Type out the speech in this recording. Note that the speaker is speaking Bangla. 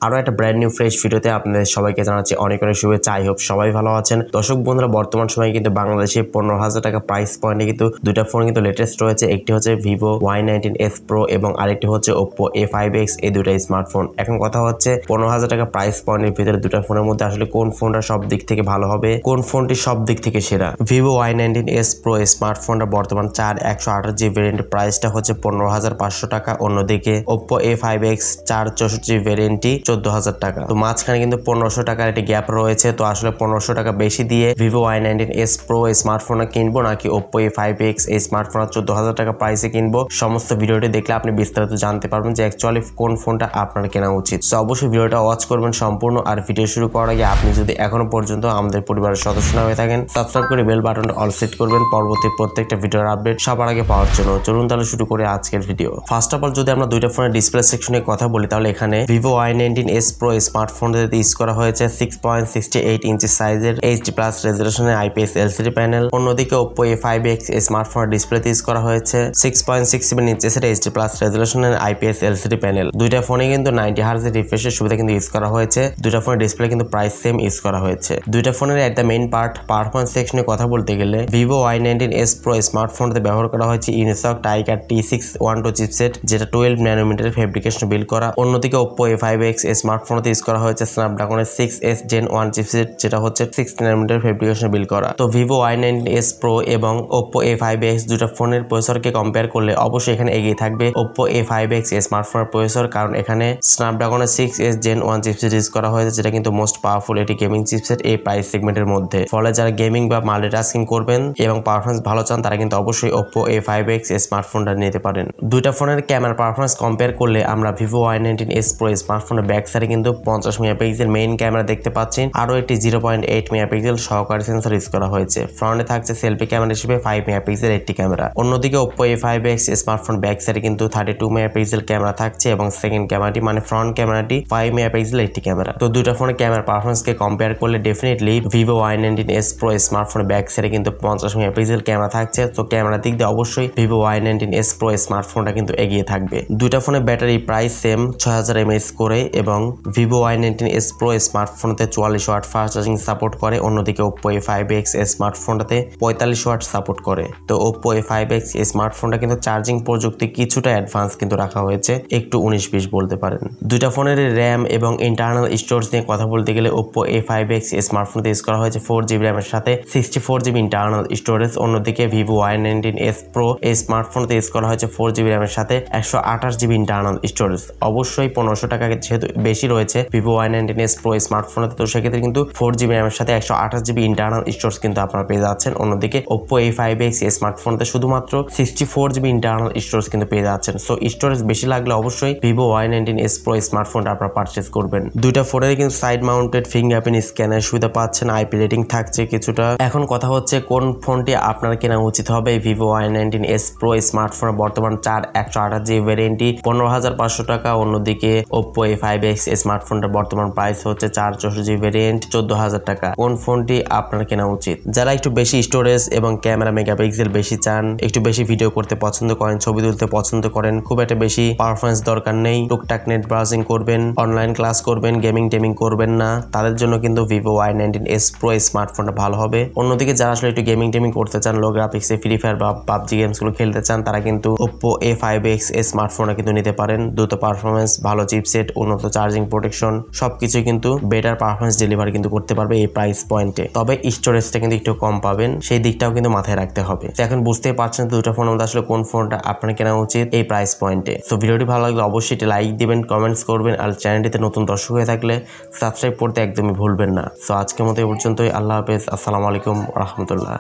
আরো একটা ব্র্যান্ড নিউ ফ্রেশ ভিডিওতে আপনাদের সবাইকে জানাচ্ছি অনেক অনেক শুভেচ্ছা। আই হোপ সবাই ভালো আছেন। দর্শক বন্ধুরা, বর্তমান সময়ে কিন্তু বাংলাদেশে 15,000 টাকা প্রাইস পয়েন্টে কিন্তু দুটা ফোন কিন্তু লেটেস্ট রয়েছে। একটি হচ্ছে ভিভো Y19s Pro এবং আরেকটি হচ্ছে ওপ্পো A5X। এই দুটা স্মার্টফোন। এখন কথা হচ্ছে 15,000 টাকা প্রাইস পয়েন্টের ভিতরে দুটা ফোনের মধ্যে আসলে কোন ফোনটা সব দিক থেকে ভালো হবে, কোন ফোনটি সব দিক থেকে সেরা। ভিভো Y19s Pro স্মার্টফোনটা বর্তমান 4/128GB ভেরিয়েন্টের প্রাইসটা হচ্ছে 15,500 টাকা। অন্যদিকে ওপ্পো A5X 4/64GB ভেরিয়েন্টটি 14,000 টাকা। তো মাঝখানে কিন্তু 1500 টাকার একটি গ্যাপ রয়েছে। তো আসলে 1500 টাকা বেশি দিয়ে ভিভো Y19s Pro স্মার্টফোনটা কিনবো নাকি ওপ্পো A5X এই স্মার্টফোন 14,000 টাকা প্রাইসে কিনবো, সমস্ত ভিডিওটি দেখলে আপনি বিস্তারিত জানতে পারবেন যে অ্যাকচুয়ালি কোন ফোনটা আপনার কেনা উচিত। তো অবশ্যই ভিডিওটা ওয়াচ করবেন সম্পূর্ণ। আর ভিডিও শুরু করার আগে আপনি যদি এখনো পর্যন্ত আমাদের পরিবারের সদস্য না হয়ে থাকেন, সাবস্ক্রাইব করে বেল বাটনটা অল সেট করবেন পরবর্তী প্রত্যেকটা ভিডিওর আপডেট সবার আগে পাওয়ার জন্য। চলুন তাহলে শুরু করে আজকের ভিডিও। ফার্স্ট অফ অল যদি আমরা দুইটা ফোনের ডিসপ্লে সেকশনে কথা বলি, তাহলে এখানে ভিভো Y19s Pro স্মার্টফোনটিতে ইউজ করা হয়েছে 6.68 ইঞ্চি সাইজের HD+ রেজোলিউশনের IPS LCD প্যানেল। অন্যদিকে ওপ্পো A5X স্মার্টফোনের ডিসপ্লেতে ইউজ করা হয়েছে 6.67 ইঞ্চের HD+ রেজোলিউশনের IPS LCD প্যানেল। দুইটা ফোনে কিন্তু 90 Hz রিফ্রেশের সুবিধা কিন্তু ইউজ করা হয়েছে। দুইটা ফোনের ডিসপ্লে কিন্তু প্রাইস সেম ইউজ করা হয়েছে। দুইটা ফোনের এট দ্য মেইন পারফরম্যান্স সেকশনে কথা বলতে গেলে ভিভো Y19s Pro স্মার্টফোনটিতে ব্যবহার করা হয়েছে ইউনিসক Tiger T612 চিপসেট, যেটা 12 ন্যানোমিটার ফেব্রিকেশন বিল্ড করা। অন্যদিকে ওপ্পো A5X স্মার্টফোনতে ইউজ করা হয়েছে স্ন্যাপড্রাগনের 6S Gen 1 চিপসেট, যেটা হচ্ছে 6 ন্যানোমিটার ফেব্রিকেশন বিল্ড করা। তো ভিভো Y19s Pro এবং ওপ্পো A5X দুটো ফোনের প্রসেসরকে কম্পেয়ার করলে অবশ্যই এখানে এগিয়ে থাকবে ওপ্পো A5X স্মার্টফোনের প্রসেসর, কারণ এখানে স্ন্যাপড্রাগনের 6S Gen 1 চিপসেট ইউজ করা হয়েছে, যেটা কিন্তু মোস্ট পাওয়ারফুল একটি গেমিং চিপসেট এই প্রাইস সেগমেন্টের মধ্যে। ফলে যারা গেমিং বা মাল্টিটাস্কিং করবেন এবং পারফরমেন্স ভালো চান, তারা কিন্তু অবশ্যই ওপ্পো A5X স্মার্টফোনটা নিতে পারেন। দুইটা ফোনের ক্যামেরা পারফরমেন্স কম্পেয়ার করলে আমরা ভিভো Y19s Pro স্মার্টফোনের ব্যাক সাইডে কিন্তু 50 মেগাপিক্সেল মেইন ক্যামেরা দেখতে পাচ্ছি। আরো একটি 0.8 মেগাপিক্সেল সহকারী সেন্সর ইউজ করা হয়েছে। ফ্রন্টে থাকছে সেলফি ক্যামেরা হিসেবে 5 মেগাপিক্সেল একটি ক্যামেরা। অন্যদিকে ওপ্পো A5X স্মার্টফোন ব্যাক সাইডে কিন্তু 32 মেগাপিক্সেল ক্যামেরা থাকছে এবং সেকেন্ড ক্যামেরাটি মানে ফ্রন্ট ক্যামেরাটি 5 মেগাপিক্সেল একটি ক্যামেরা। তো দুইটা ফোনের ক্যামেরা পারফরমেন্সকে কম্পেয়ার করলে ডেফিনেটলি ভিভো Y19s Pro স্মার্টফোনের ব্যাক সাইডে কিন্তু 50 মেগাপিক্সেল ক্যামেরা থাকছে। তো ক্যামেরা দিক দিয়ে অবশ্যই ভিভো Y19s Pro স্মার্টফোনটা কিন্তু এগিয়ে থাকবে। দুইটা ফোনের ব্যাটারি প্রাইস সেম 6000 mAh করে এবং ভিভো Y19s Pro স্মার্টফোনতে 44 ওয়াট ফাস্ট চার্জিং সাপোর্ট করে। অন্যদিকে ওপ্পো A5X স্মার্টফোনটাতে 45 ওয়াট সাপোর্ট করে। তো ওপ্পো A5X স্মার্টফোনটা কিন্তু চার্জিং প্রযুক্তি কিছুটা অ্যাডভান্স কিন্তু রাখা হয়েছে, একটু 19-20 বলতে পারেন। দুইটা ফোনের র্যাম এবং ইন্টারনাল স্টোরেজ নিয়ে কথা বলতে গেলে ওপ্পো A5X স্মার্টফোনতে ইউজ করা হয়েছে 4GB র্যামের সাথে 64GB ইন্টারনাল স্টোরেজ। অন্যদিকে ভিভো Y19s Pro এই স্মার্টফোনতে ইউজ করা হয়েছে 4GB র্যামের সাথে 128GB ইন্টারনাল স্টোরেজ। অবশ্যই 1500 টাকা যেহেতু বেশি রয়েছে ভিভো Y19s Pro স্মার্টফোনতে, তো সেক্ষেত্রে কিন্তু 4GB র্যামের সাথে 128GB ইন্টারনাল স্টোরেজ কিন্তু আপনারা পেয়ে যাচ্ছেন। অন্যদিকে ওপ্পো A5X স্মার্টফোনতে শুধুমাত্র 64GB ইন্টারনাল স্টোরেজ কিন্তু পেয়ে যাচ্ছেন। সো স্টোরেজ বেশি লাগলে অবশ্যই ভিভো Y19s Pro স্মার্টফোনটা আপনারা পারচেজ করবেন। দুইটা ফোনের কিন্তু সাইড মাউন্টেড ফিঙ্গারপ্রিন্ট স্ক্যানের সুবিধা পাচ্ছেন, IP রেটিং থাকছে কিছুটা। এখন কথা হচ্ছে কোন ফোনটি আপনার কেনা উচিত হবে। ভিভো Y19s Pro স্মার্টফোনের বর্তমান 4/128GB ভেরিয়েন্টটি 15,500 টাকা। অন্যদিকে ওপ্পো A5X স্মার্টফোনটা বর্তমান প্রাইস হচ্ছে 4/64GB ভেরিয়েন্ট 14,000 টাকা। কোন ফোনটি আপনার কেনা উচিত? যারা একটু বেশি স্টোরেজ এবং ক্যামেরা মেগাপিক্সেল বেশি চান, একটু বেশি ভিডিও করতে পছন্দ করেন, ছবি তুলতে পছন্দ করেন, খুব একটা বেশি পারফরমেন্স দরকার নেই, টুকটাক নেট ব্রাউজিং করবেন, অনলাইন ক্লাস করবেন, গেমিং টেমিং করবেন না, তাদের জন্য কিন্তু ভিভো Y19s Pro স্মার্টফোনটা ভালো হবে। অন্যদিকে যারা আসলে একটু গেমিং টেমিং করতে চান, লো গ্রাফিক্সে ফ্রি ফায়ার বা পাবজি গেমস গুলো খেলতে চান, তারা কিন্তু ওপ্পো A5X স্মার্টফোনটা কিন্তু নিতে পারেন। দ্রুত পারফরমেন্স, ভালো চিপসেট, উন্নত চার্জিং প্রোটেকশন সবকিছু কিন্তু বেটার পারফরমেন্স ডেলিভারি কিন্তু করতে পারবে এই প্রাইস পয়েন্টে। তবে স্টোরেজটা কিন্তু একটু কম পাবেন, সেই দিকটাও কিন্তু মাথায় রাখতে হবে। তো এখন বুঝতেই পারছেন দুটো ফোনের মধ্যে আসলে কোন ফোনটা আপনার কেনা উচিত এই প্রাইস পয়েন্টে। তো ভিডিওটি ভালো লাগলে অবশ্যই লাইক দিবেন, কমেন্টস করবেন, আর চ্যানেলটিতে নতুন দর্শক হয়ে থাকলে সাবস্ক্রাইব করতে একদমই ভুলবেন না। তো আজকের মতো এই পর্যন্তই। আল্লাহ হাফেজ। আসসালামু আলাইকুম রহমতুল্লাহ।